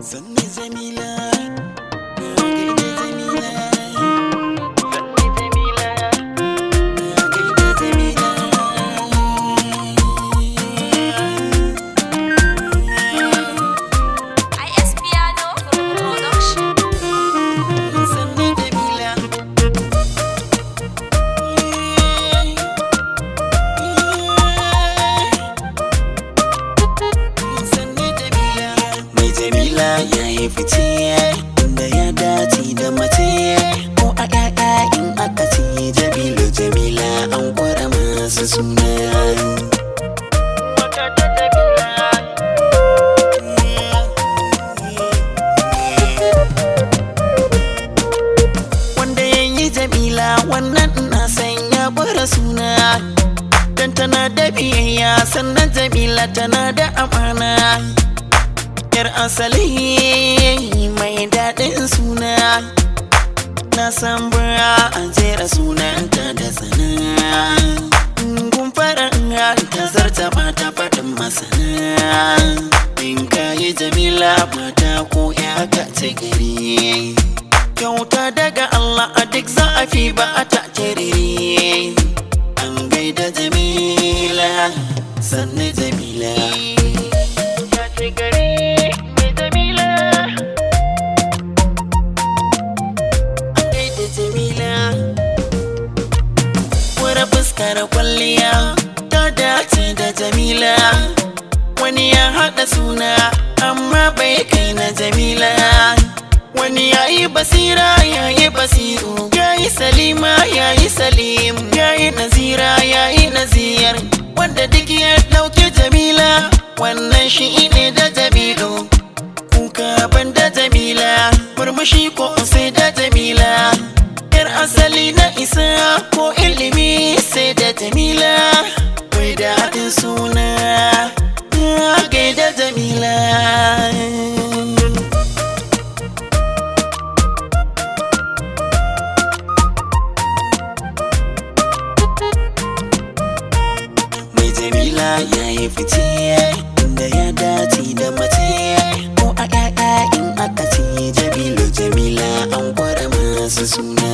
Sanni Jamila, na gaida Jamila. Sanni Jamila, na gaida Jamila. IS Piano Production. Sanni Jamila. Sanni Jamila. Mai Jamila ya yi fice inda ya dace da mace ko a ƴaƴa in aka ce Jabilu Jamila an kwara masu suna. Wanda ya yi Jamila wannan na san ya bara suna, dan tana da biyayya sannan Jamila tana da amana. Yar asali mai daɗin suna, na san bura a jera sunanta da sana. Gun farin ta zarta mata faɗin masana. In ka yi Jamila mata ko ya ka ce gari, kyauta daga Allah a duk za'afi ba a ta terere. An gaida Jamila, sannu Jamila. Ya ce gari mai Jamila. An gaida Jamila. Wura fuskar kwalliya ta dace da Jamila. Wani ya haɗa suna amma bai kai na Jamila. Wani ya yi basira ya yi basiru, ya yi salima ya yi salim, ya yi nazira ya yi naziyar. Wanda duk ya ɗauki Jamila wannan shi ne da Jabilu. Kuka ban da Jamila, murmushi ko sai da Jamila. Yar asali na isa ko ilimi sai da Jamila. Wai daɗin suna na gaida Jamila. Mai Jamila ya yi fice inda ya dace da mace ko a ƴaƴa in aka ce Jabilu Jamila an kwara masu suna.